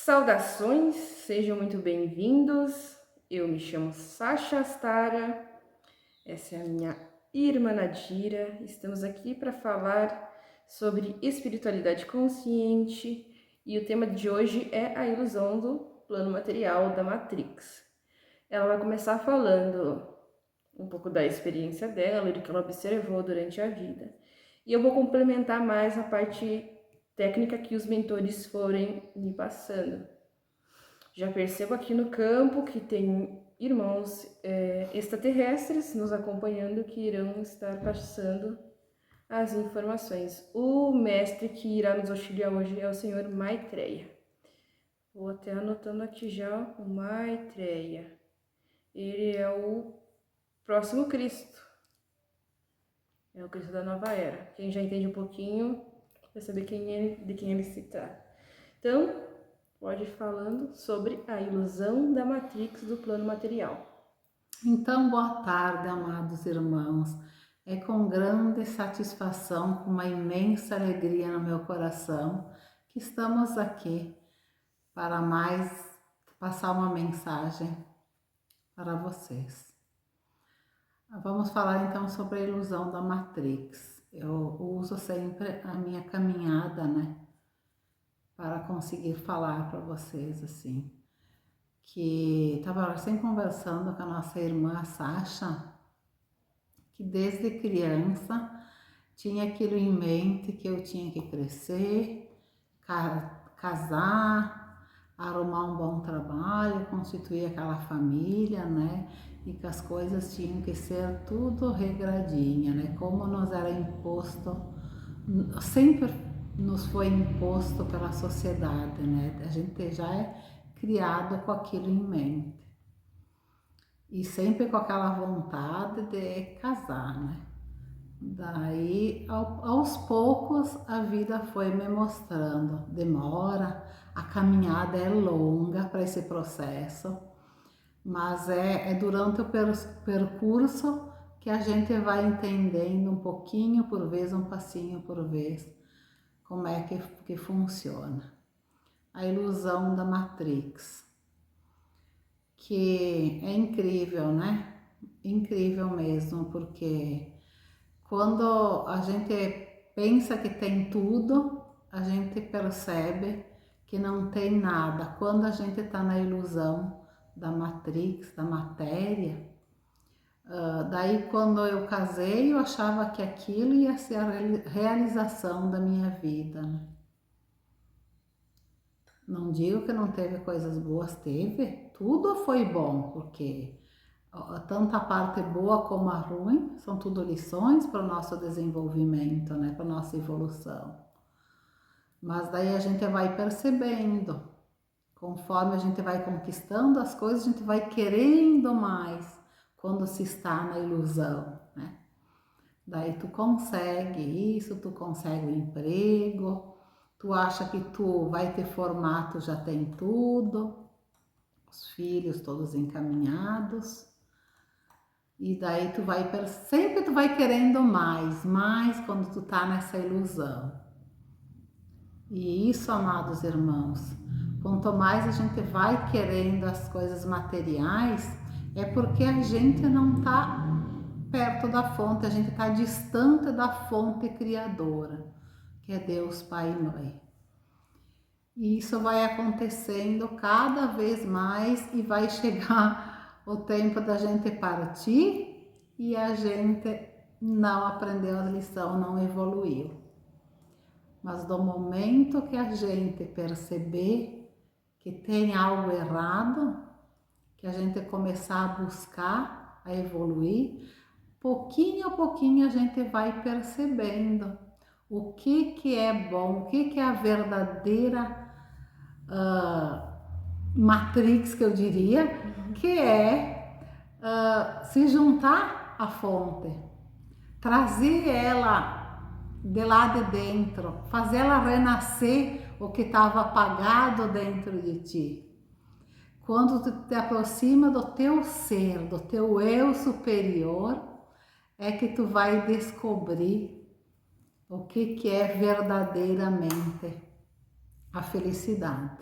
Saudações, sejam muito bem-vindos. Eu me chamo Sasha Astara, essa é a minha irmã Nadira. Estamos aqui para falar sobre espiritualidade consciente e o tema de hoje é a ilusão do plano material da Matrix. Ela vai começar falando um pouco da experiência dela, do que ela observou durante a vida. E eu vou complementar mais a parte técnica que os mentores forem me passando. Já percebo aqui no campo que tem irmãos extraterrestres nos acompanhando que irão estar passando as informações. O mestre que irá nos auxiliar hoje é o senhor Maitreya. Vou até anotando aqui já o Maitreya. Ele é o próximo Cristo. É o Cristo da nova era. Quem já entende um pouquinho vai saber de quem ele se trata. Então, pode ir falando sobre a ilusão da Matrix do plano material. Então, boa tarde, amados irmãos. É com grande satisfação, com uma imensa alegria no meu coração, que estamos aqui para mais passar uma mensagem para vocês. Vamos falar então sobre a ilusão da Matrix. Eu uso sempre a minha caminhada, né, para conseguir falar para vocês assim. Que estava sempre conversando com a nossa irmã Sasha, que desde criança tinha aquilo em mente que eu tinha que crescer, casar, arrumar um bom trabalho, constituir aquela família, né? E que as coisas tinham que ser tudo regradinha, né? Como nos era imposto, sempre nos foi imposto pela sociedade, né? A gente já é criado com aquilo em mente. E sempre com aquela vontade de casar, né? Daí, aos poucos, a vida foi me mostrando. Demora, a caminhada é longa para esse processo, mas é durante o percurso que a gente vai entendendo um pouquinho por vez, um passinho por vez, como é que funciona. A ilusão da Matrix, que é incrível, né? Incrível mesmo, porque quando a gente pensa que tem tudo, a gente percebe que não tem nada. Quando a gente está na ilusão da Matrix, da matéria, daí quando eu casei, eu achava que aquilo ia ser a realização da minha vida, né? Não digo que não teve coisas boas, teve. Tudo foi bom, porque tanto a parte boa como a ruim são tudo lições para o nosso desenvolvimento, né? Para a nossa evolução. Mas daí a gente vai percebendo, conforme a gente vai conquistando as coisas, a gente vai querendo mais quando se está na ilusão, né? Daí tu consegue isso, tu consegue o emprego, tu acha que tu vai ter formato, já tem tudo, os filhos todos encaminhados. E daí sempre tu vai querendo mais quando tu tá nessa ilusão. E isso, amados irmãos, quanto mais a gente vai querendo as coisas materiais, é porque a gente não tá perto da fonte, a gente tá distante da fonte criadora, que é Deus Pai e Mãe. E isso vai acontecendo cada vez mais e vai chegar o tempo da gente partir e a gente não aprendeu a lição, não evoluiu. Mas do momento que a gente perceber que tem algo errado, que a gente começar a buscar, a evoluir, pouquinho a pouquinho a gente vai percebendo o que é bom, o que é a verdadeira Matrix, que eu diria, que é se juntar à fonte, trazer ela de lá de dentro, fazer ela renascer o que estava apagado dentro de ti. Quando tu te aproxima do teu ser, do teu eu superior, é que tu vai descobrir o que é verdadeiramente a felicidade.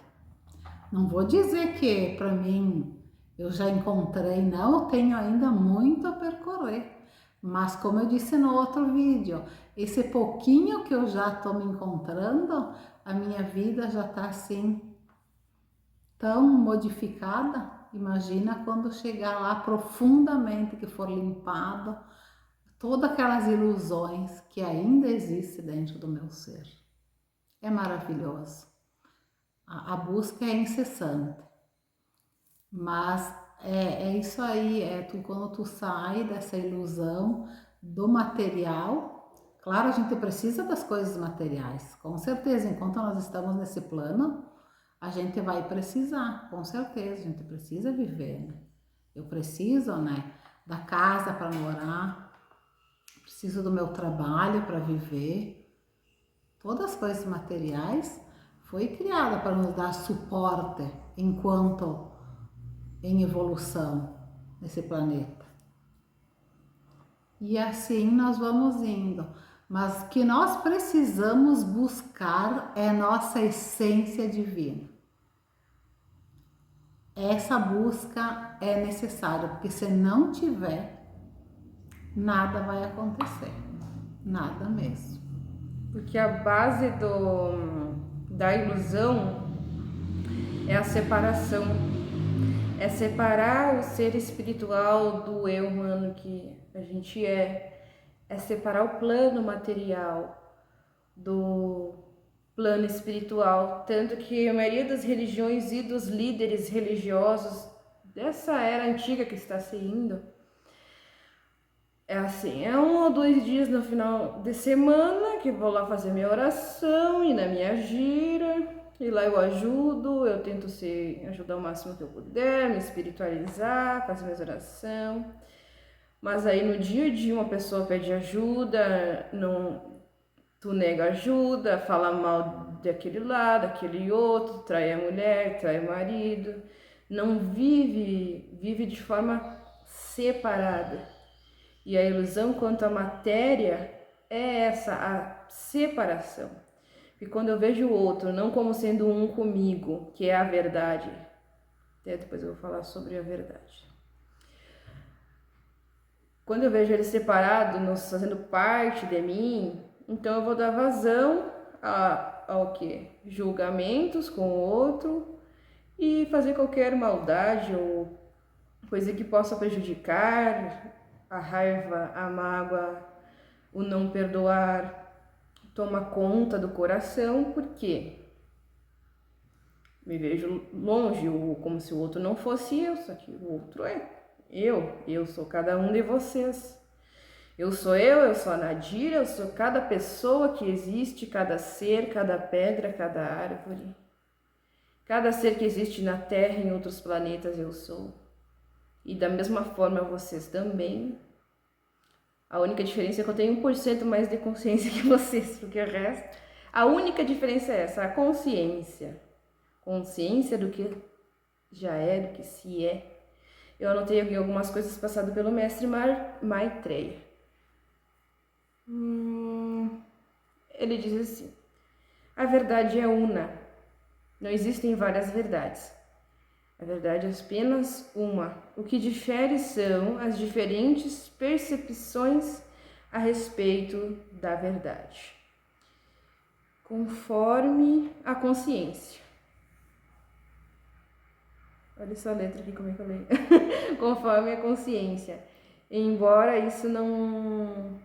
Não vou dizer que para mim eu já encontrei, não, eu tenho ainda muito a percorrer. Mas como eu disse no outro vídeo, esse pouquinho que eu já estou me encontrando, a minha vida já está assim tão modificada. Imagina quando chegar lá profundamente, que for limpado todas aquelas ilusões que ainda existem dentro do meu ser. É maravilhoso. A busca é incessante, mas é isso aí, quando tu sai dessa ilusão do material. Claro, a gente precisa das coisas materiais, com certeza, enquanto nós estamos nesse plano, a gente vai precisar, com certeza, a gente precisa viver, né? Eu preciso, né, da casa para morar, preciso do meu trabalho para viver. Todas as coisas materiais foi criada para nos dar suporte enquanto em evolução nesse planeta. E assim nós vamos indo. Mas o que nós precisamos buscar é nossa essência divina. Essa busca é necessária, porque se não tiver, nada vai acontecer. Nada mesmo. Porque a base da ilusão é a separação. É separar o ser espiritual do eu humano que a gente é. É separar o plano material do plano espiritual. Tanto que a maioria das religiões e dos líderes religiosos dessa era antiga que está se indo, é assim, é 1 ou 2 dias no final de semana que vou lá fazer minha oração e na minha gira, e lá eu ajudo, eu tento ajudar o máximo que eu puder, me espiritualizar, fazer minhas orações. Mas aí no dia a dia uma pessoa pede ajuda, não, tu nega ajuda, fala mal daquele lado, daquele outro, trai a mulher, trai o marido, não vive de forma separada. E a ilusão quanto à matéria é essa, a separação. E quando eu vejo o outro não como sendo um comigo, que é a verdade, até depois eu vou falar sobre a verdade. Quando eu vejo ele separado, não fazendo parte de mim, então eu vou dar vazão ao que? Julgamentos com o outro e fazer qualquer maldade ou coisa que possa prejudicar, a raiva, a mágoa, o não perdoar, toma conta do coração, porque me vejo longe, ou como se o outro não fosse eu, só que o outro é eu sou cada um de vocês. Eu sou a Nadira, eu sou cada pessoa que existe, cada ser, cada pedra, cada árvore. Cada ser que existe na Terra e em outros planetas eu sou. E da mesma forma vocês também. A única diferença é que eu tenho 1% mais de consciência que vocês, porque o resto... A única diferença é essa, a consciência. Consciência do que já é, do que se é. Eu anotei aqui algumas coisas passadas pelo mestre Maitreya. Ele diz assim: a verdade é una, não existem várias verdades. A verdade é apenas uma. O que difere são as diferentes percepções a respeito da verdade, conforme a consciência. Olha essa letra aqui, como é que eu leio. Conforme a consciência. Embora isso não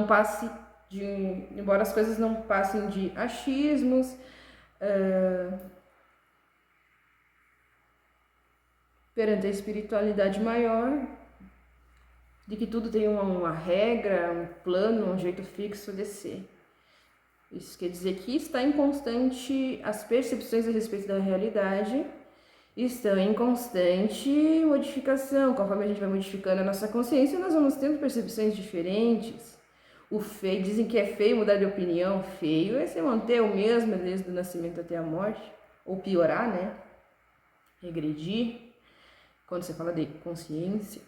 passe embora as coisas não passem de achismos, perante a espiritualidade maior, de que tudo tem uma regra, um plano, um jeito fixo de ser. Isso quer dizer que está em constante, as percepções a respeito da realidade estão em constante modificação. Conforme a gente vai modificando a nossa consciência, nós vamos tendo percepções diferentes. O feio, dizem que é feio mudar de opinião. Feio é se manter o mesmo desde o nascimento até a morte, ou piorar, né? Regredir. Quando você fala de consciência,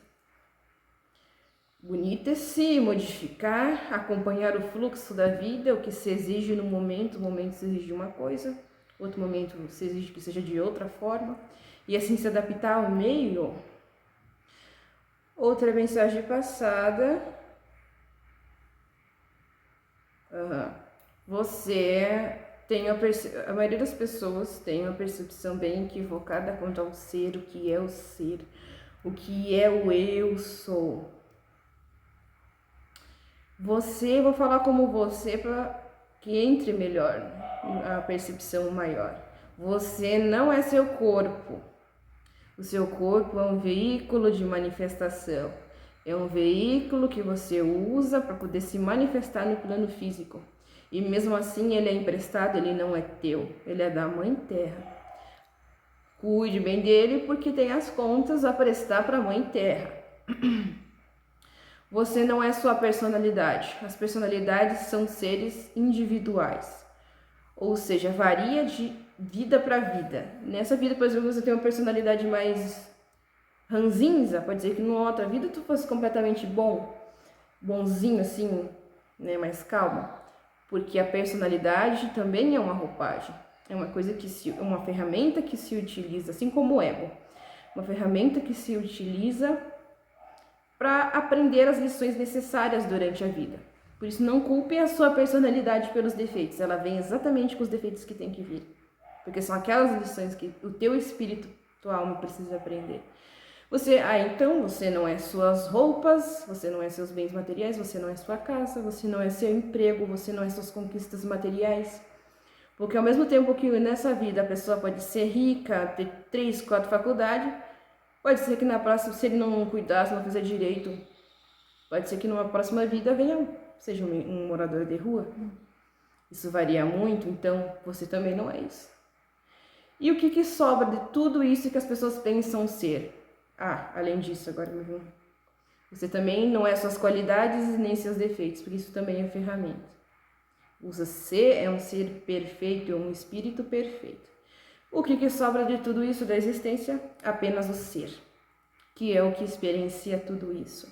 bonito é se modificar, acompanhar o fluxo da vida, o que se exige no momento, o momento se exige uma coisa, outro momento você exige que seja de outra forma, e assim se adaptar ao meio. Outra mensagem passada. Você tem a maioria das pessoas tem uma percepção bem equivocada quanto ao ser, o que é o ser, o que é o eu sou. Vou falar como você para que entre melhor a percepção maior. Você não é seu corpo. O seu corpo é um veículo de manifestação. É um veículo que você usa para poder se manifestar no plano físico. E mesmo assim ele é emprestado, ele não é teu, ele é da Mãe Terra. Cuide bem dele porque tem as contas a prestar para a Mãe Terra. Você não é sua personalidade. As personalidades são seres individuais. Ou seja, varia de vida para vida. Nessa vida, por exemplo, você tem uma personalidade mais ranzinza, pode dizer que numa outra vida tu fosse completamente bonzinho assim, né, mais calmo. Porque a personalidade também é uma roupagem. É uma coisa uma ferramenta que se utiliza, assim como o ego. Uma ferramenta que se utiliza para aprender as lições necessárias durante a vida. Por isso, não culpe a sua personalidade pelos defeitos. Ela vem exatamente com os defeitos que tem que vir. Porque são aquelas lições que o teu espírito, tua alma precisa aprender. Então você não é suas roupas, você não é seus bens materiais, você não é sua casa, você não é seu emprego, você não é suas conquistas materiais. Porque ao mesmo tempo que nessa vida a pessoa pode ser rica, ter 3, 4 faculdades, pode ser que na próxima, se ele não cuidar, se não fizer direito, pode ser que numa próxima vida seja um morador de rua. Isso varia muito, então você também não é isso. E o que sobra de tudo isso que as pessoas pensam ser? Além disso, agora me viu. Você também não é suas qualidades e nem seus defeitos, porque isso também é ferramenta. Você é um ser perfeito, é um espírito perfeito. O que sobra de tudo isso da existência? Apenas o ser, que é o que experiencia tudo isso.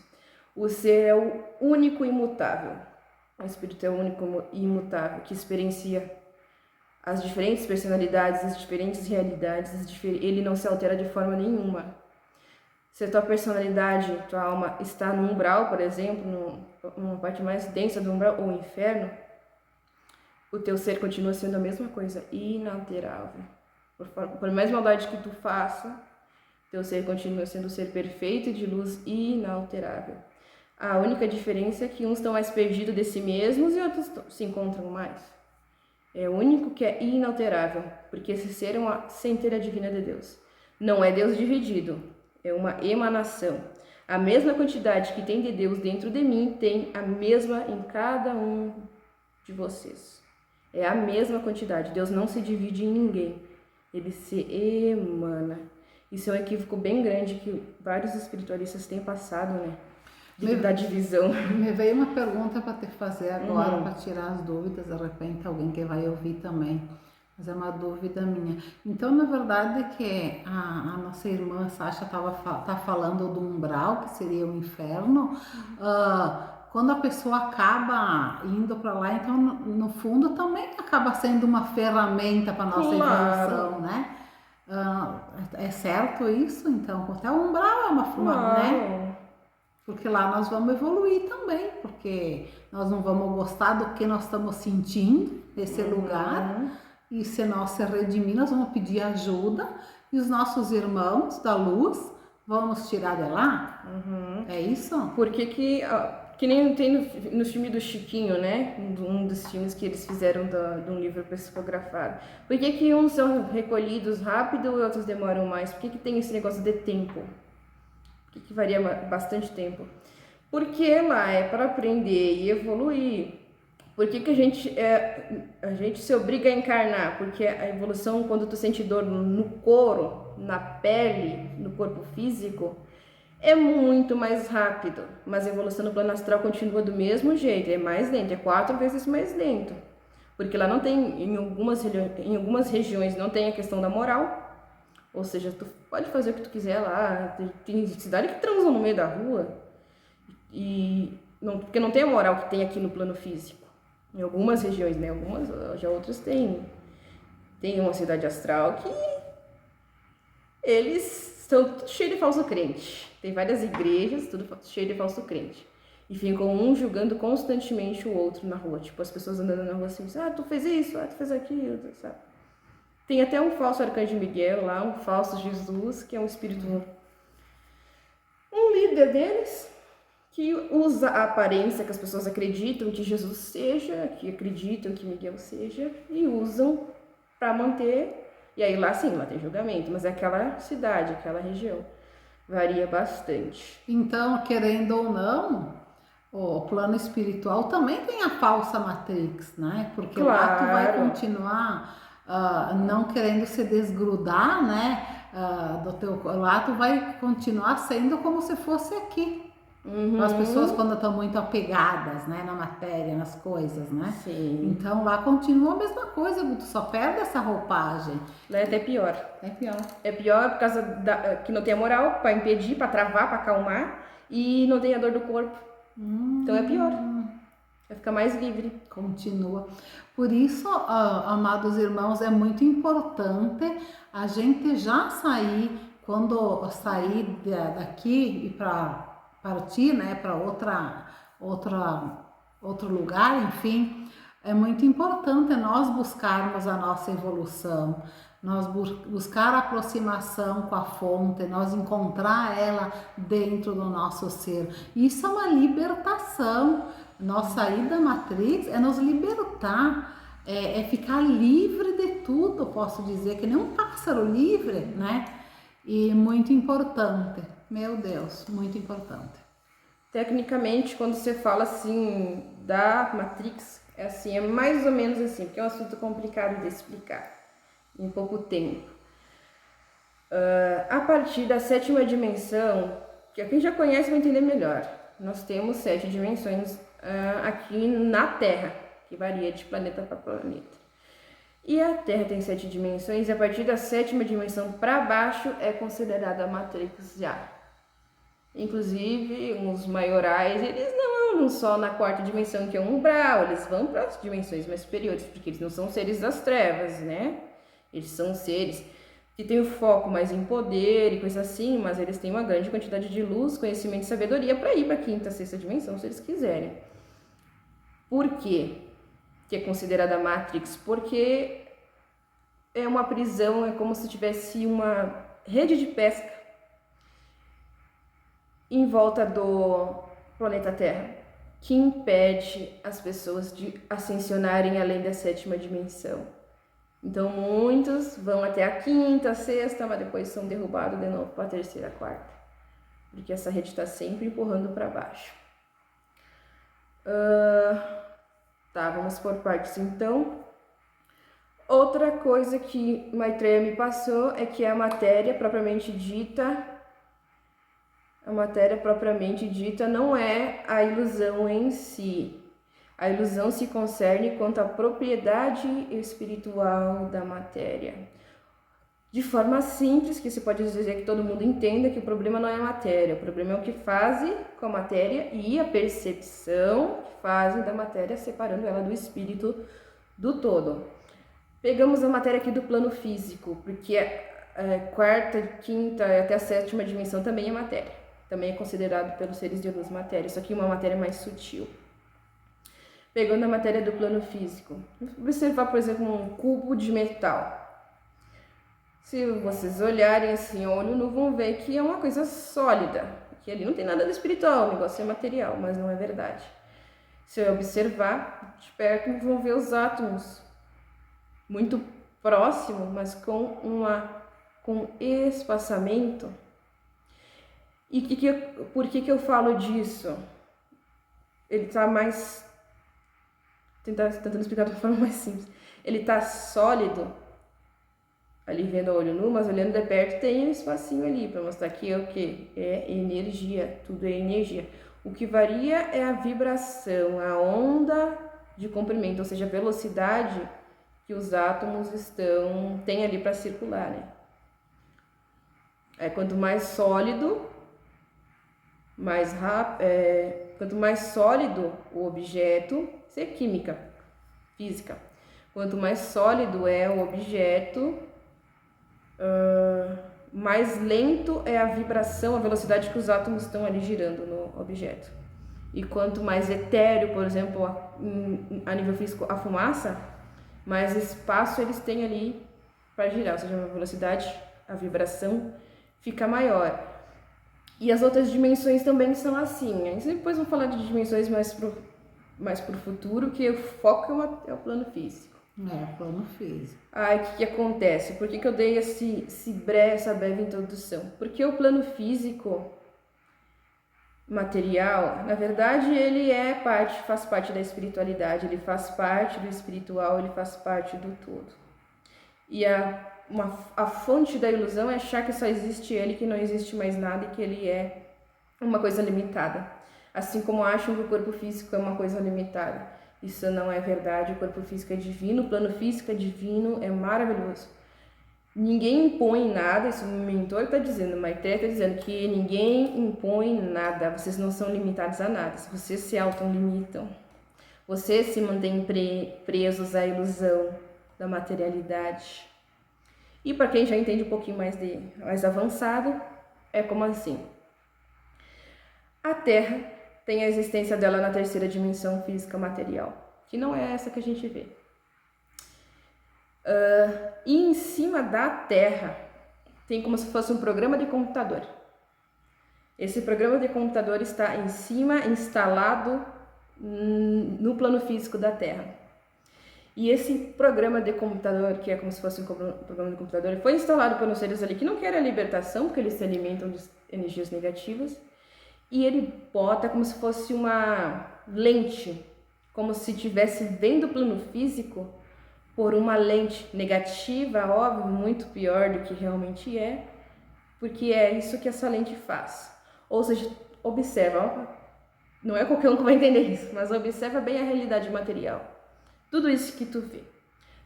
O ser é o único imutável. O espírito é o único imutável que experiencia as diferentes personalidades, as diferentes realidades. Ele não se altera de forma nenhuma. Se a tua personalidade, tua alma está no umbral, por exemplo, numa parte mais densa do umbral, ou inferno, o teu ser continua sendo a mesma coisa, inalterável. Por mais maldade que tu faça, teu ser continua sendo um ser perfeito e de luz inalterável. A única diferença é que uns estão mais perdidos de si mesmos e outros se encontram mais. É o único que é inalterável, porque esse ser é uma centelha divina de Deus. Não é Deus dividido. É uma emanação. A mesma quantidade que tem de Deus dentro de mim, tem a mesma em cada um de vocês. É a mesma quantidade. Deus não se divide em ninguém. Ele se emana. Isso é um equívoco bem grande que vários espiritualistas têm passado, né? Da divisão. Me veio uma pergunta para te fazer agora, para tirar as dúvidas. De repente alguém que vai ouvir também. Mas é uma dúvida minha. Então, na verdade, que a nossa irmã Sasha tá falando do umbral, que seria o inferno. Quando a pessoa acaba indo para lá, então, no fundo, também acaba sendo uma ferramenta para nossa evolução, né? É certo isso? Então, até o umbral é uma né? Porque lá nós vamos evoluir também, porque nós não vamos gostar do que nós estamos sentindo nesse lugar. E se nós se redimir, nós vamos pedir ajuda e os nossos irmãos da luz vão nos tirar de lá? É isso? Porque que nem tem no filme do Chiquinho, né? Um dos filmes que eles fizeram de um livro psicografado. Por que uns são recolhidos rápido e outros demoram mais? Por que tem esse negócio de tempo? Por que varia bastante tempo? Porque lá é para aprender e evoluir. Por que a gente se obriga a encarnar? Porque a evolução, quando tu sente dor no couro, na pele, no corpo físico, é muito mais rápido. Mas a evolução no plano astral continua do mesmo jeito, é mais lento, é 4 vezes mais lento. Porque lá não tem, em algumas regiões, não tem a questão da moral. Ou seja, tu pode fazer o que tu quiser lá, tem cidade que transam no meio da rua, porque não tem a moral que tem aqui no plano físico. Em algumas regiões, né? Já outras tem Tem uma cidade astral que eles estão tudo cheio de falso crente. Tem várias igrejas, tudo cheio de falso crente. E ficam um julgando constantemente o outro na rua. Tipo, as pessoas andando na rua assim, tu fez isso, tu fez aquilo, sabe? Tem até um falso arcanjo Miguel lá, um falso Jesus, que é um espírito, um líder deles, que usa a aparência que as pessoas acreditam que Jesus seja, que acreditam que Miguel seja, e usam para manter. E aí lá sim, lá tem julgamento, mas é aquela cidade, aquela região. Varia bastante. Então, querendo ou não, o plano espiritual também tem a falsa Matrix, né? Porque lá tu vai continuar não querendo se desgrudar, né? Lá tu vai continuar sendo como se fosse aqui. As pessoas quando estão muito apegadas, né, na matéria, nas coisas, né? Sim. Então lá continua a mesma coisa, tu só perde essa roupagem. Lá é até pior. É pior. É pior por causa que não tem a moral para impedir, para travar, para acalmar, e não tem a dor do corpo. Então é pior. Vai ficar mais livre. Continua. Por isso, amados irmãos, é muito importante a gente já sair, quando sair daqui e para partir, né, para outro lugar, enfim, é muito importante nós buscarmos a nossa evolução, nós buscar a aproximação com a fonte, nós encontrar ela dentro do nosso ser. Isso é uma libertação. Nós sair da Matrix é nos libertar, é ficar livre de tudo, posso dizer, que nem um pássaro livre, né? E muito importante, meu Deus, muito importante. Tecnicamente, quando você fala assim da Matrix, é assim, é mais ou menos assim, porque é um assunto complicado de explicar em pouco tempo. A partir da 7ª dimensão, que quem já conhece vai entender melhor, nós temos 7 dimensões aqui na Terra, que varia de planeta para planeta. E a Terra tem 7 dimensões, e a partir da 7ª dimensão para baixo é considerada a Matrix já. Inclusive, os maiorais, eles não andam só na 4ª dimensão, que é um umbral, eles vão para as dimensões mais superiores, porque eles não são seres das trevas, né? Eles são seres que têm o foco mais em poder e coisa assim, mas eles têm uma grande quantidade de luz, conhecimento e sabedoria para ir para a 5ª, 6ª dimensão, se eles quiserem. Por quê que é considerada Matrix? Porque é uma prisão, é como se tivesse uma rede de pesca em volta do planeta Terra, que impede as pessoas de ascensionarem além da 7ª dimensão. Então muitos vão até a 5ª, 6ª, mas depois são derrubados de novo para a 3ª, 4ª, porque essa rede está sempre empurrando para baixo. Tá, vamos por partes então. Outra coisa que Maitreya me passou é que a matéria propriamente dita não é a ilusão em si. A ilusão se concerne quanto à propriedade espiritual da matéria. De forma simples, que se pode dizer que todo mundo entenda que o problema não é a matéria, o problema é o que fazem com a matéria e a percepção que fazem da matéria, separando ela do espírito do todo. Pegamos a matéria aqui do plano físico, porque a 4ª, 5ª até a 7ª dimensão também é matéria. Também é considerado pelos seres de luz matéria, só que uma matéria mais sutil. Pegando a matéria do plano físico, observar, por exemplo, um cubo de metal. Se vocês olharem assim, olho nu, vão ver que é uma coisa sólida, que ali não tem nada de espiritual, o negócio é material, mas não é verdade. Se eu observar de perto, vão ver os átomos muito próximos, mas com espaçamento. E por que eu falo disso? Ele está mais... Tentando explicar de uma forma mais simples. Ele está sólido, ali vendo a olho nu, mas olhando de perto tem um espacinho ali, para mostrar que é o que? É energia, tudo é energia. O que varia é a vibração, a onda de comprimento, ou seja, a velocidade que os átomos têm ali para circular, né? Quanto mais sólido, mais rápido, quanto mais sólido o objeto, isso é química, física. Quanto mais sólido é o objeto, mais lento é a vibração, a velocidade que os átomos estão ali girando no objeto. E quanto mais etéreo, por exemplo, a nível físico, a fumaça, mais espaço eles têm ali para girar, ou seja, a velocidade, a vibração fica maior. E as outras dimensões também são assim. Aí depois vou falar de dimensões mais pro futuro, que o foco é o plano físico. Plano físico. Aí o que acontece? Por que eu dei essa breve introdução? Porque o plano físico material, na verdade, ele faz parte da espiritualidade, ele faz parte do espiritual, ele faz parte do todo. E a fonte da ilusão é achar que só existe ele, que não existe mais nada e que ele é uma coisa limitada. Assim como acham que o corpo físico é uma coisa limitada. Isso não é verdade, o corpo físico é divino, o plano físico é divino, é maravilhoso. Ninguém impõe nada, isso o mentor está dizendo, o Maitreya está dizendo que ninguém impõe nada, vocês não são limitados a nada, vocês se auto-limitam. Vocês se mantêm presos à ilusão da materialidade. E para quem já entende um pouquinho mais avançado, é como assim. A Terra tem a existência dela na terceira dimensão física material, que não é essa que a gente vê. E em cima da Terra tem como se fosse um programa de computador. Esse programa de computador está em cima, instalado no plano físico da Terra. E esse programa de computador, que é como se fosse um programa de computador, foi instalado pelos seres ali que não querem a libertação, porque eles se alimentam de energias negativas. E ele bota como se fosse uma lente, como se estivesse vendo o plano físico por uma lente negativa, óbvio, muito pior do que realmente é, porque é isso que essa lente faz. Ou seja, observa, não é qualquer um que vai entender isso, mas observa bem a realidade material. Tudo isso que tu vê.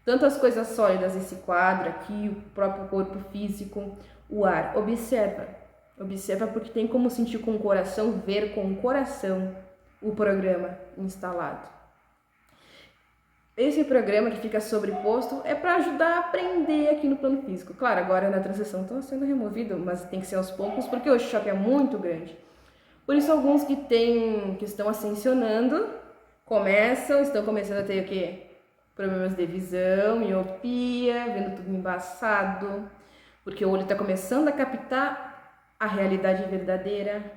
Tanto as coisas sólidas, esse quadro aqui, o próprio corpo físico, o ar. Observa porque tem como sentir com o coração, ver com o coração o programa instalado. Esse programa que fica sobreposto é para ajudar a aprender aqui no plano físico. Claro, agora na transição está sendo removido, mas tem que ser aos poucos porque o choque é muito grande. Por isso alguns que estão ascensionando estão começando a ter o quê? Problemas de visão, miopia, vendo tudo embaçado, porque o olho está começando a captar a realidade verdadeira.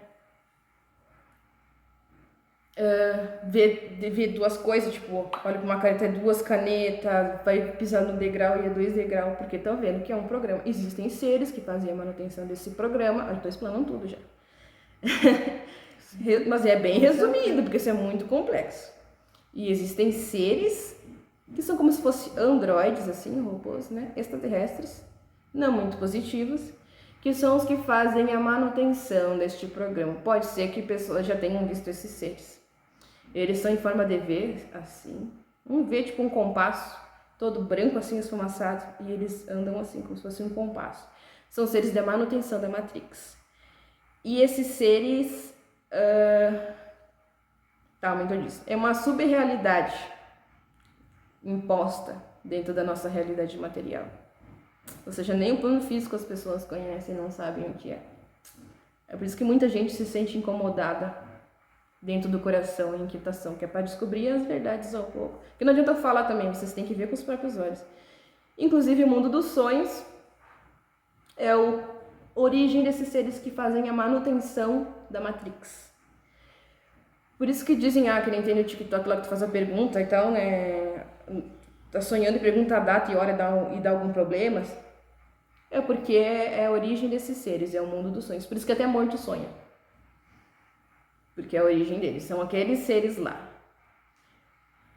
Ver duas coisas, tipo, olha pra uma caneta, é duas canetas, vai pisar no degrau e é 2 degraus, porque estão vendo que é um programa. Existem seres que fazem a manutenção desse programa, eu estou explanando tudo já. Mas é bem resumido, porque isso é muito complexo. E existem seres que são como se fossem androides, assim, robôs, né, extraterrestres, não muito positivos, que são os que fazem a manutenção deste programa. Pode ser que pessoas já tenham visto esses seres. Eles são em forma de V, assim. Um V, tipo um compasso, todo branco, assim, esfumaçado. E eles andam assim, como se fosse um compasso. São seres de manutenção da Matrix. E esses seres... aumentou disso. É uma subrealidade imposta dentro da nossa realidade material. Ou seja, nem o plano físico as pessoas conhecem e não sabem o que é. É por isso que muita gente se sente incomodada dentro do coração, em inquietação, que é para descobrir as verdades ao pouco. Porque não adianta falar também, vocês têm que ver com os próprios olhos. Inclusive, o mundo dos sonhos é a origem desses seres que fazem a manutenção da Matrix. Por isso que dizem, que nem tem no TikTok lá que tu faz a pergunta e tal, né? Tá sonhando e pergunta a data e hora e dá algum problema. É porque é a origem desses seres, é o mundo dos sonhos. Por isso que até morto sonha. Porque é a origem deles, são aqueles seres lá.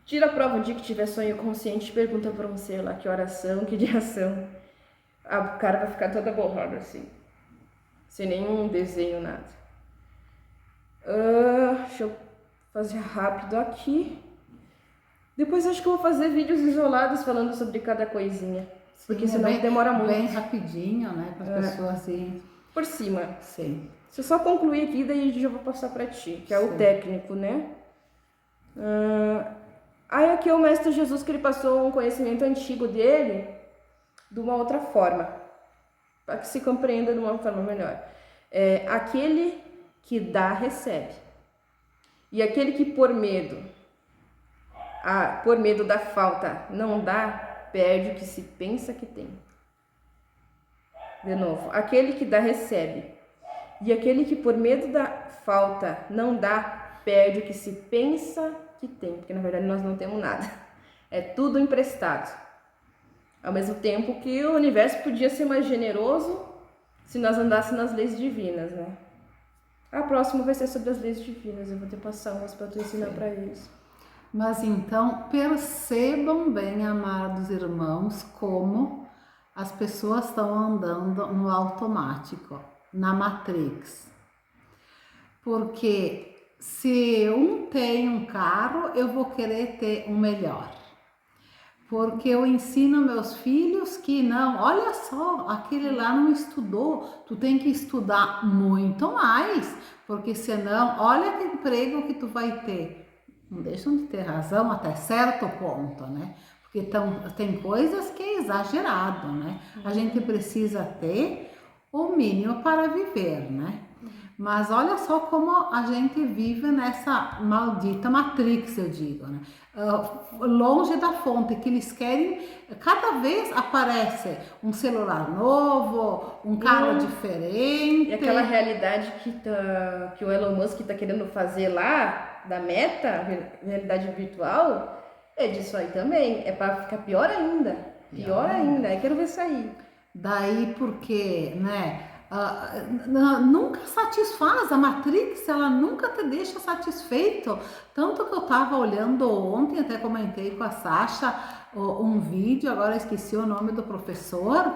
Tira a prova de que tiver sonho consciente, pergunta para um ser lá que oração, que dia são. A cara vai ficar toda borrada assim, sem nenhum desenho, nada. Deixa eu fazer rápido aqui. Depois acho que eu vou fazer vídeos isolados falando sobre cada coisinha. Porque senão demora muito. Bem rapidinho, né? Para as pessoas assim... Por cima. Sim. Se eu só concluir aqui, daí já vou passar para ti, que é o técnico, né? Aí aqui é o Mestre Jesus que ele passou um conhecimento antigo dele de uma outra forma, para que se compreenda de uma forma melhor. Aquele que dá, recebe. E aquele que por medo da falta não dá, perde o que se pensa que tem. De novo, aquele que dá, recebe. E aquele que por medo da falta não dá, perde o que se pensa que tem. Porque na verdade nós não temos nada. É tudo emprestado. Ao mesmo tempo que o universo podia ser mais generoso se nós andássemos nas leis divinas, né? A próxima vai ser sobre as leis divinas. Eu vou ter que passar umas para tu ensinar para eles. Mas então percebam bem, amados irmãos, como as pessoas estão andando no automático, na Matrix. Porque se um tem um carro, eu vou querer ter um melhor. Porque eu ensino meus filhos que não, olha só, aquele lá não estudou, tu tem que estudar muito mais, porque senão, olha que emprego que tu vai ter. Não deixam de ter razão até certo ponto, né? Porque tem coisas que é exagerado, né? A gente precisa ter o mínimo para viver, né? Mas olha só como a gente vive nessa maldita Matrix, eu digo, né? Longe da fonte, que eles querem, cada vez aparece um celular novo, um carro diferente. E aquela realidade que o Elon Musk está querendo fazer lá, da Meta, realidade virtual, é disso aí também. É para ficar pior ainda. Pior ainda. Eu quero ver sair. Daí porque, né? Nunca satisfaz, a Matrix, ela nunca te deixa satisfeito. Tanto que eu tava olhando ontem, até comentei com a Sasha um vídeo, agora esqueci o nome do professor,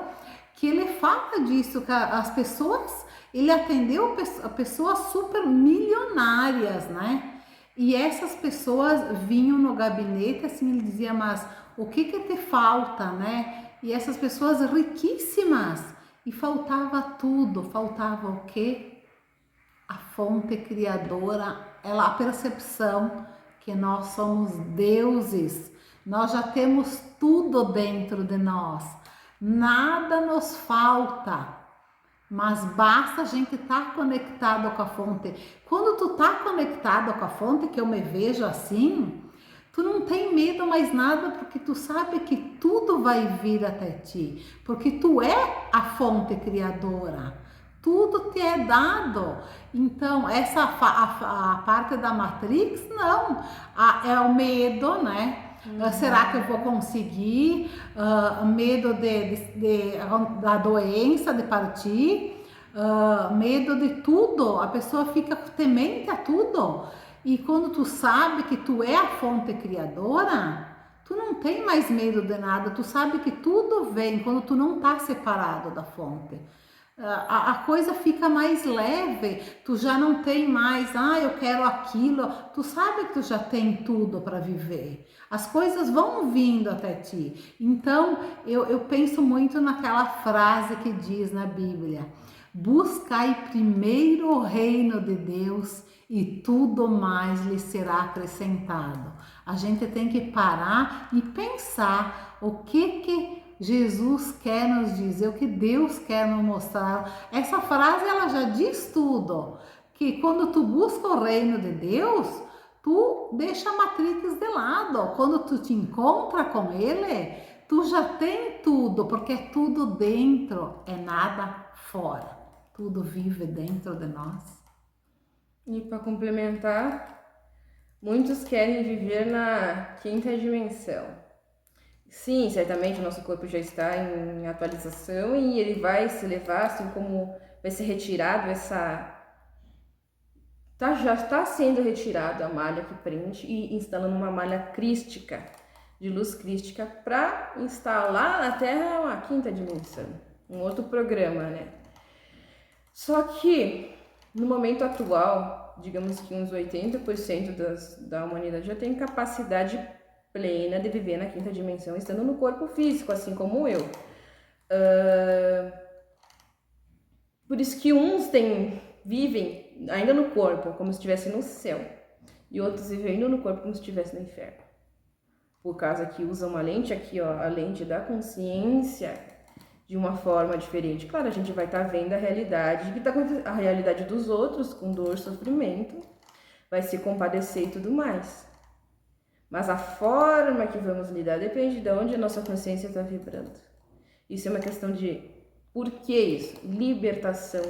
que ele fala disso, que as pessoas, ele atendeu pessoas super milionárias, né? E essas pessoas vinham no gabinete, assim, ele dizia, mas o que te falta, né? E essas pessoas riquíssimas, e faltava tudo, faltava o quê? A fonte criadora, a percepção que nós somos deuses, nós já temos tudo dentro de nós, nada nos falta, mas basta a gente estar conectado com a fonte. Quando tu tá conectado com a fonte, que eu me vejo assim, tu não tem medo mais nada, porque tu sabe que tudo vai vir até ti, porque tu é a fonte criadora, tudo te é dado. Então, essa a parte da Matrix, não, é o medo, né? Será que eu vou conseguir? Medo da doença, de partir, medo de tudo, a pessoa fica temente a tudo. E quando tu sabe que tu é a fonte criadora, tu não tem mais medo de nada, tu sabe que tudo vem quando tu não tá separado da fonte. A coisa fica mais leve, tu já não tem mais, eu quero aquilo, tu sabe que tu já tem tudo para viver, as coisas vão vindo até ti. Então eu penso muito naquela frase que diz na Bíblia: buscai primeiro o reino de Deus e tudo mais lhe será acrescentado. A gente tem que parar e pensar o que Jesus quer nos dizer, o que Deus quer nos mostrar. Essa frase ela já diz tudo, que quando tu busca o reino de Deus, tu deixa a Matrix de lado. Quando tu te encontra com Ele, tu já tem tudo, porque é tudo dentro, é nada fora. Tudo vive dentro de nós. E para complementar, muitos querem viver na quinta dimensão. Sim, certamente o nosso corpo já está em atualização e ele vai se levar, assim como vai ser retirado já está sendo retirado a malha que prende e instalando uma malha crística, de luz crística, para instalar na Terra uma quinta dimensão, um outro programa, né? Só que no momento atual, digamos que uns 80% da humanidade já tem capacidade plena de viver na quinta dimensão, estando no corpo físico, assim como eu. Por isso que uns vivem ainda no corpo, como se estivesse no céu, e outros vivem ainda no corpo como se estivesse no inferno. por causa que usa uma lente aqui, ó, a lente da consciência, de uma forma diferente. Claro, a gente vai estar vendo a realidade que tá acontecendo, a realidade dos outros com dor, sofrimento, vai se compadecer e tudo mais. Mas a forma que vamos lidar depende de onde a nossa consciência está vibrando. Isso é uma questão de por que isso? Libertação.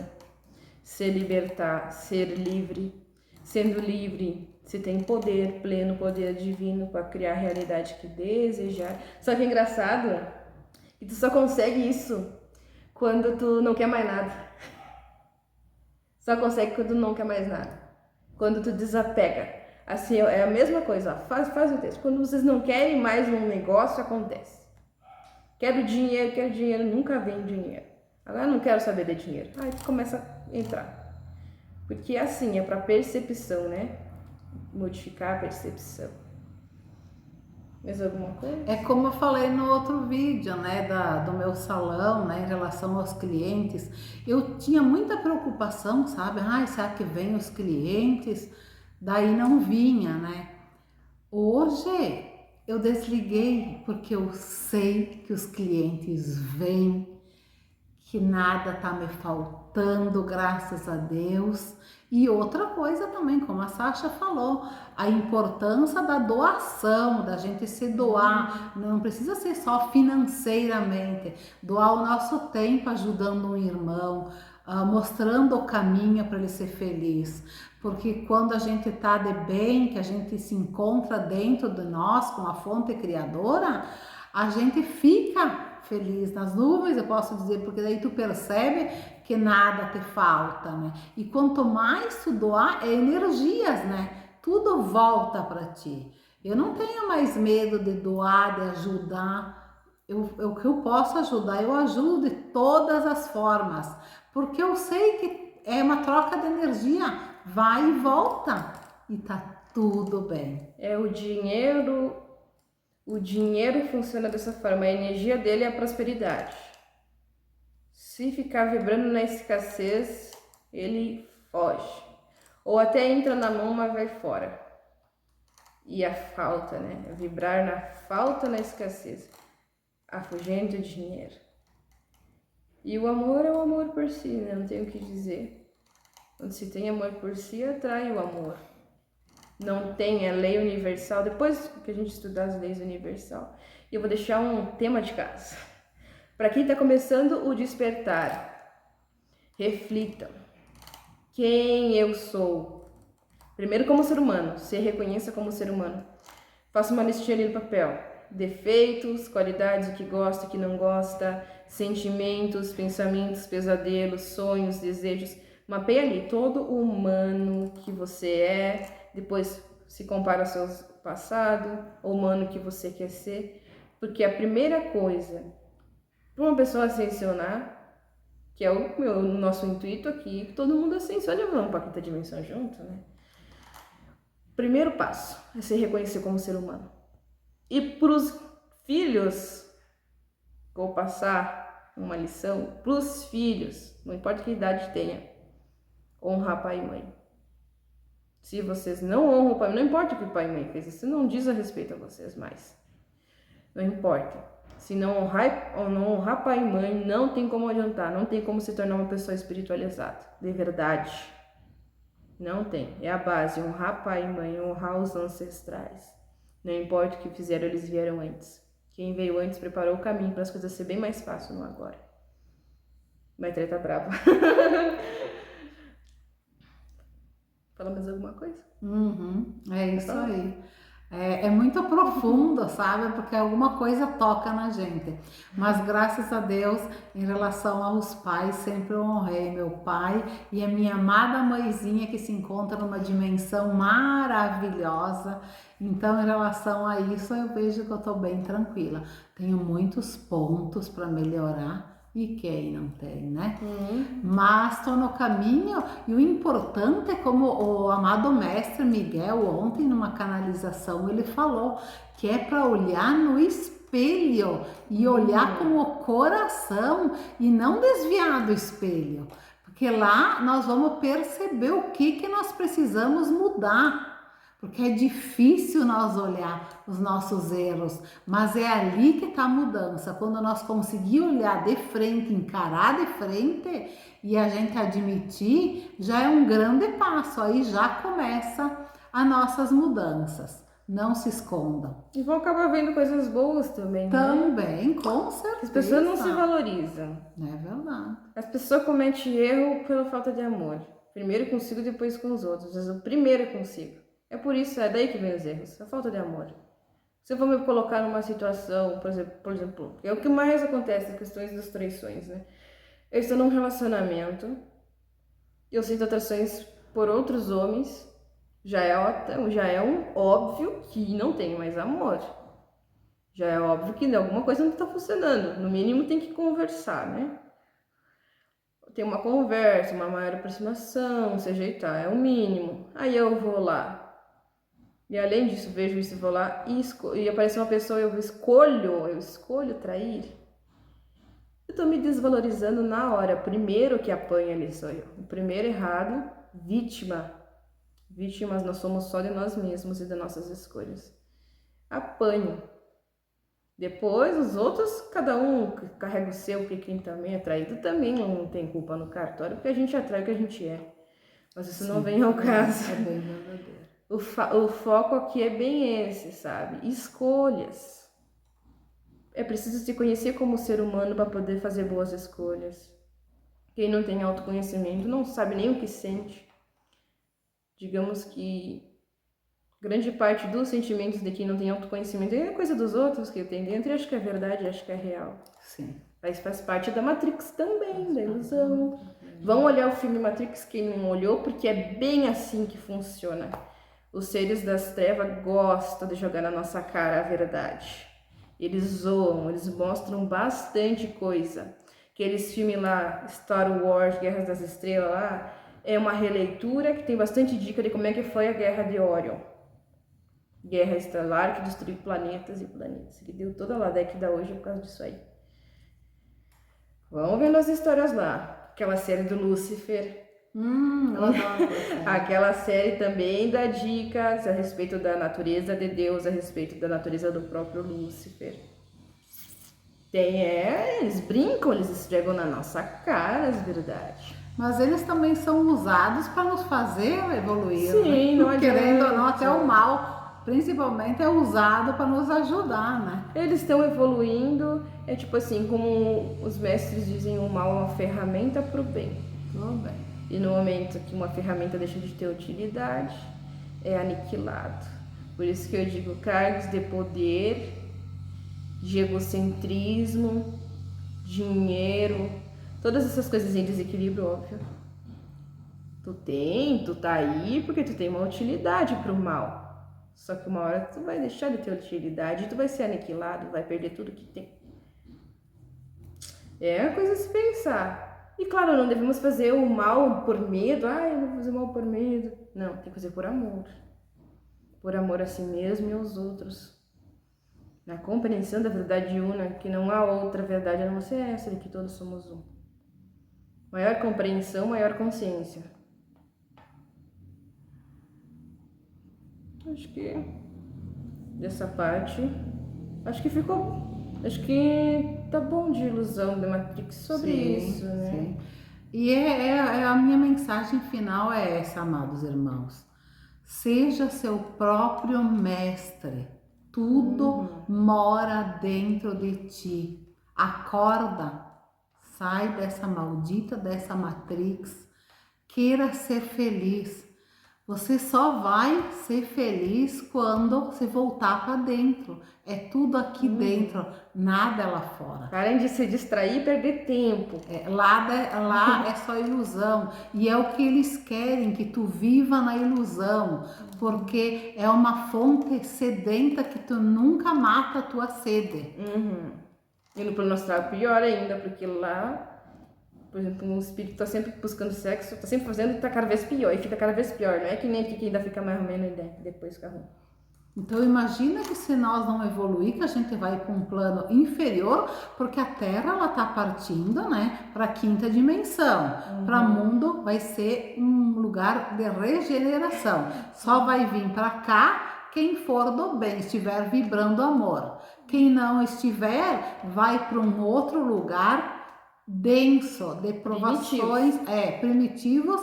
Se libertar, ser livre. Sendo livre, você tem poder, pleno poder divino para criar a realidade que desejar. Só que é engraçado que tu só consegue isso quando tu não quer mais nada. Só consegue quando tu não quer mais nada. Quando tu desapega. Assim, é a mesma coisa, ó. Faz o texto. Quando vocês não querem mais um negócio, acontece. Quero dinheiro, nunca vem dinheiro. Agora não quero saber de dinheiro. Aí tu começa a entrar. Porque assim, é para percepção, né? Modificar a percepção. Mais alguma coisa? É como eu falei no outro vídeo, né, do meu salão, né, em relação aos clientes. Eu tinha muita preocupação, sabe? Ai, será que vem os clientes? Daí não vinha, né? Hoje eu desliguei porque eu sei que os clientes vêm, que nada tá me faltando, graças a Deus. E outra coisa também, como a Sasha falou, a importância da doação, da gente se doar, não precisa ser só financeiramente, doar o nosso tempo ajudando um irmão, mostrando o caminho para ele ser feliz. Porque quando a gente tá de bem, que a gente se encontra dentro de nós com a fonte criadora, a gente fica feliz nas nuvens, eu posso dizer, porque daí tu percebe que nada te falta, né? E quanto mais tu doar, é energias, né? Tudo volta para ti. Eu não tenho mais medo de doar, de ajudar. O que eu posso ajudar, eu ajudo de todas as formas, porque eu sei que é uma troca de energia, vai e volta, e tá tudo bem. O dinheiro funciona dessa forma, a energia dele é a prosperidade. Se ficar vibrando na escassez, ele foge. Ou até entra na mão, mas vai fora. E a falta, né? Vibrar na falta, na escassez. Afugenta o dinheiro. E o amor é o amor por si, né? Não tenho o que dizer. Quando se tem amor por si, atrai o amor. Não tem a lei universal. Depois que a gente estudar as leis universal, eu vou deixar um tema de casa. Para quem está começando o despertar, reflitam. Quem eu sou? Primeiro como ser humano, se reconheça como ser humano. Faça uma listinha ali no papel. Defeitos, qualidades, o que gosta, o que não gosta, sentimentos, pensamentos, pesadelos, sonhos, desejos. Mapeia ali todo o humano que você é. Depois se compara ao seu passado, o humano que você quer ser. Porque a primeira coisa para uma pessoa ascensionar, que é o nosso intuito aqui, todo mundo ascensiona, vamos para a quinta dimensão junto, né? Primeiro passo é se reconhecer como ser humano. E para os filhos, vou passar uma lição, para os filhos, não importa que idade tenha, honrar pai e mãe. Se vocês não honram o pai, não importa o que o pai e mãe fez, isso não diz a respeito a vocês mais. Não importa. Se não honrar pai e mãe, não tem como adiantar, não tem como se tornar uma pessoa espiritualizada, de verdade. Não tem. É a base, honrar pai e mãe, honrar os ancestrais. Não importa o que fizeram, eles vieram antes. Quem veio antes preparou o caminho para as coisas ser bem mais fácil no agora. Vai treta brava. Fala mais alguma coisa? É isso aí. É muito profundo, sabe? Porque alguma coisa toca na gente. Mas graças a Deus, em relação aos pais, sempre eu honrei meu pai e a minha amada mãezinha que se encontra numa dimensão maravilhosa. Então, em relação a isso, eu vejo que eu tô bem tranquila. Tenho muitos pontos para melhorar. E quem não tem, né? Mas estou no caminho e o importante é como o amado mestre Miguel ontem numa canalização ele falou que é para olhar no espelho e olhar com o coração e não desviar do espelho, porque lá nós vamos perceber o que nós precisamos mudar. Porque é difícil nós olhar os nossos erros, mas é ali que está a mudança. Quando nós conseguir olhar de frente, encarar de frente e a gente admitir, já é um grande passo. Aí já começa as nossas mudanças. Não se escondam. E vão acabar vendo coisas boas também, né? Também, com certeza. As pessoas não se valorizam. É verdade. As pessoas cometem erro pela falta de amor. Primeiro consigo, depois com os outros. Mas o primeiro é consigo. É por isso, é daí que vem os erros. A falta de amor. Se eu for me colocar numa situação, por exemplo, é o que mais acontece, as questões das traições, né? Eu estou num relacionamento, eu sinto atrações por outros homens, já é um óbvio que não tenho mais amor. Já é óbvio que alguma coisa não está funcionando. No mínimo tem que conversar, né? Tem uma conversa, uma maior aproximação, se ajeitar, é o mínimo. Aí eu vou lá. E além disso, vejo isso, vou lá e aparece uma pessoa, eu escolho trair. Eu tô me desvalorizando na hora. O primeiro que apanha ali sou eu. O primeiro errado, vítima. Vítimas nós somos só de nós mesmos e das nossas escolhas. Apanho. Depois os outros, cada um carrega o seu, porque quem também é traído também não tem culpa no cartório, porque a gente atrai o que a gente é. Mas isso não vem ao caso. É bem verdadeiro. O foco aqui é bem esse, sabe? Escolhas. É preciso se conhecer como ser humano para poder fazer boas escolhas. Quem não tem autoconhecimento não sabe nem o que sente. Digamos que grande parte dos sentimentos de quem não tem autoconhecimento é coisa dos outros que tem dentro, e acho que é verdade, acho que é real. Sim. Mas faz parte da Matrix também, da ilusão. Vão olhar o filme Matrix, quem não olhou, porque é bem assim que funciona. Os seres das trevas gostam de jogar na nossa cara a verdade. Eles zoam, eles mostram bastante coisa. Aqueles filmes lá, Star Wars, Guerras das Estrelas lá, é uma releitura que tem bastante dica de como é que foi a Guerra de Orion. Guerra estelar que destruiu planetas e planetas. Que deu toda a ladeca hoje por causa disso aí. Vamos vendo as histórias lá. Aquela série do Lúcifer. Eu adoro você. Aquela série também dá dicas a respeito da natureza de Deus, a respeito da natureza do próprio Lúcifer. Eles brincam, eles esfregam na nossa cara as verdades. Mas eles também são usados para nos fazer evoluir. Sim, né? não adianta. Querendo ou não, até o mal, principalmente, é usado para nos ajudar, né? Eles estão evoluindo, é tipo assim, como os mestres dizem, o mal é uma ferramenta para o bem. Tudo bem. E no momento que uma ferramenta deixa de ter utilidade, é aniquilado. Por isso que eu digo cargos de poder, de egocentrismo, dinheiro, todas essas coisas em desequilíbrio, óbvio. Tu tá aí porque tu tem uma utilidade pro mal. Só que uma hora tu vai deixar de ter utilidade, tu vai ser aniquilado, vai perder tudo que tem. É uma coisa a se pensar. E claro, não devemos fazer o mal por medo. Eu vou fazer mal por medo. Não, tem que fazer por amor. Por amor a si mesmo e aos outros. Na compreensão da verdade una, que não há outra verdade a não ser essa, de que todos somos um. Maior compreensão, maior consciência. Acho que dessa parte, acho que tá bom de ilusão da Matrix sobre isso, né? Sim. E a minha mensagem final é essa, amados irmãos. Seja seu próprio mestre. Tudo mora dentro de ti. Acorda. Sai dessa Matrix. Queira ser feliz. Você só vai ser feliz quando se voltar para dentro. É tudo aqui dentro, nada é lá fora. Parem de se distrair e perder tempo. Lá é só ilusão. E é o que eles querem, que tu viva na ilusão. Porque é uma fonte sedenta que tu nunca mata a tua sede. E no plano astral pior ainda, porque lá, por exemplo, um espírito tá sempre buscando sexo, tá sempre fazendo e tá cada vez pior, e fica cada vez pior. Não é que nem aqui que ainda fica mais ou menos e depois fica ruim. Então imagina que se nós não evoluir, que a gente vai para um plano inferior, porque a Terra ela está partindo, né, para a quinta dimensão. Para o mundo vai ser um lugar de regeneração. Só vai vir para cá quem for do bem, estiver vibrando amor. Quem não estiver, vai para um outro lugar denso de provações, primitivos,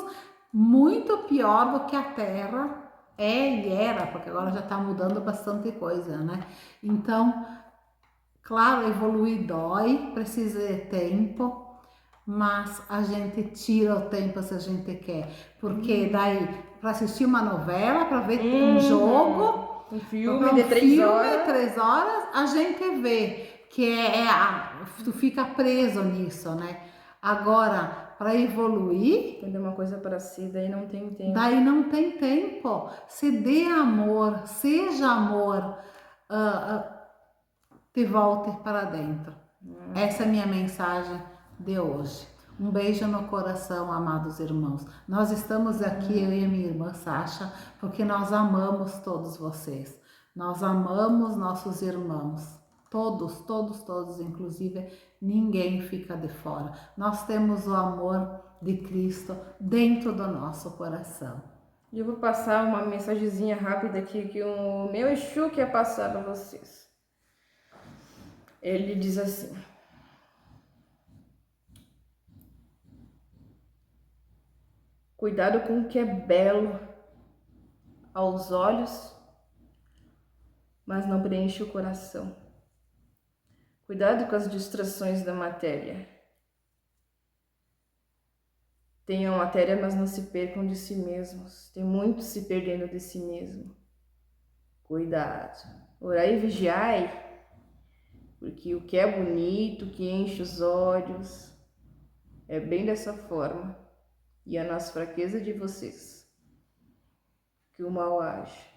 muito pior do que a Terra e era, porque agora já está mudando bastante coisa, né? Então, claro, evoluir dói, precisa de tempo, mas a gente tira o tempo se a gente quer. Porque daí, para assistir uma novela, para ver um jogo, um filme de 3 horas, a gente vê que tu fica preso nisso, né? Agora, para evoluir, quando é uma coisa para si, daí não tem tempo. Daí não tem tempo. Se dê amor, seja amor, te volte para dentro. Essa é a minha mensagem de hoje. Um beijo no coração, amados irmãos. Nós estamos aqui, eu e a minha irmã Sasha, porque nós amamos todos vocês. Nós amamos nossos irmãos. Todos, todos, todos, inclusive ninguém fica de fora. Nós temos o amor de Cristo dentro do nosso coração. E eu vou passar uma mensagenzinha rápida aqui que o meu Exu quer passar para vocês. Ele diz assim: cuidado com o que é belo aos olhos, mas não preenche o coração. Cuidado com as distrações da matéria. Tenham matéria, mas não se percam de si mesmos. Tem muitos se perdendo de si mesmo. Cuidado. Orai e vigiai, porque o que é bonito, o que enche os olhos, é bem dessa forma. E é nas fraquezas de vocês que o mal age.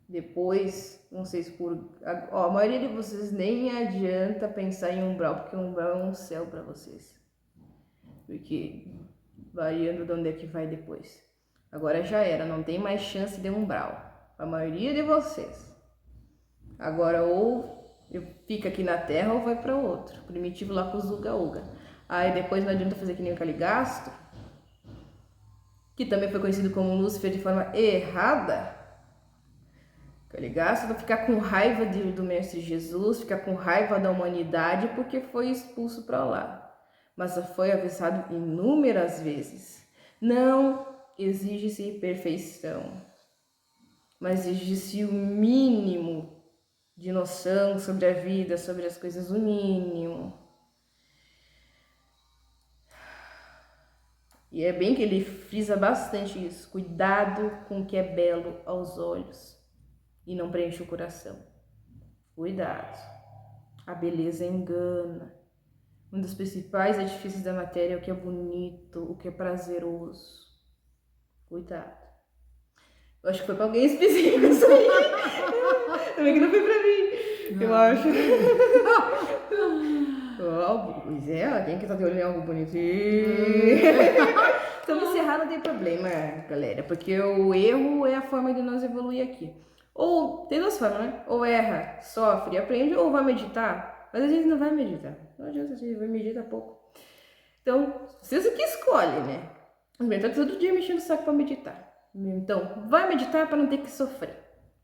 Depois, não sei se por... a maioria de vocês nem adianta pensar em umbral, porque umbral é um céu para vocês. Porque variando de onde é que vai depois. Agora já era, não tem mais chance de umbral. A maioria de vocês. Agora ou fica aqui na Terra ou vai para outro. Primitivo lá com os Uga-Uga. Aí depois não adianta fazer que nem o Caligasto, que também foi conhecido como Lúcifer de forma errada. Caligasto vai ficar com raiva do Mestre Jesus, ficar com raiva da humanidade porque foi expulso para lá. Mas foi avisado inúmeras vezes. Não exige-se perfeição, mas exige-se o mínimo de noção sobre a vida, sobre as coisas, o mínimo. E é bem que ele frisa bastante isso. Cuidado com o que é belo aos olhos e não preenche o coração. Cuidado. A beleza engana. Um dos principais edifícios da matéria é o que é bonito, o que é prazeroso. Cuidado. Eu acho que foi pra alguém específico isso aí. Também que não foi pra mim. Não. Eu acho. Pois é, alguém que tá de olho em algo bonito. Estamos encerrando, não tem problema, galera. Porque o erro é a forma de nós evoluir aqui. Ou, tem duas formas, né? Ou erra, sofre, aprende, ou vai meditar. Mas a gente não vai meditar. Não adianta, a gente vai meditar pouco. Então, vocês que escolhem, né? Tá todo dia mexendo o saco para meditar. Então, vai meditar para não ter que sofrer.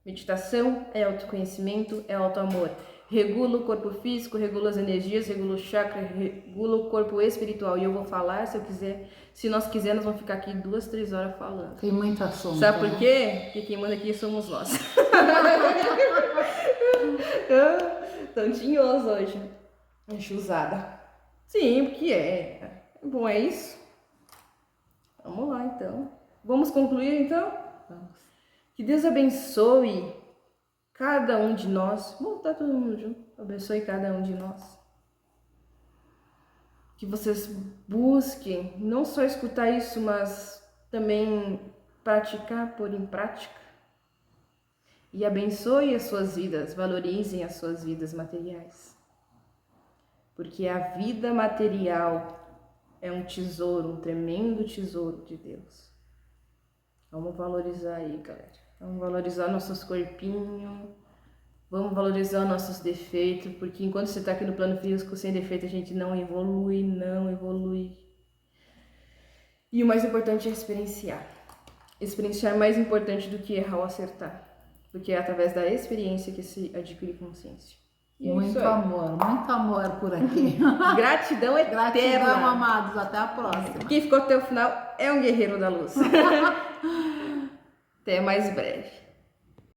Meditação é autoconhecimento, é auto-amor. Regula o corpo físico, regula as energias, regula o chakra, regula o corpo espiritual. E eu vou falar, se eu quiser, se nós quisermos, vamos ficar aqui 2, 3 horas falando. Tem muito assunto. Sabe por quê? Porque quem manda aqui somos nós. Tão tinhoso hoje. Enxusada. Sim, porque é. Bom, é isso. Vamos lá, então. Vamos concluir, então? Vamos. Que Deus abençoe cada um de nós. Vamos estar todo mundo junto. Abençoe cada um de nós. Que vocês busquem não só escutar isso, mas também praticar, pôr em prática. E abençoe as suas vidas, valorizem as suas vidas materiais. Porque a vida material é um tesouro, um tremendo tesouro de Deus. Vamos valorizar aí, galera. Vamos valorizar nossos corpinhos, vamos valorizar nossos defeitos, porque enquanto você está aqui no plano físico sem defeito, a gente não evolui, não evolui. E o mais importante é experienciar. Experienciar é mais importante do que errar ou acertar, porque é através da experiência que se adquire consciência. E muito amor por aqui. Gratidão eterna. Gratidão, amados. Até a próxima. Quem ficou até o final é um guerreiro da luz. Até mais breve.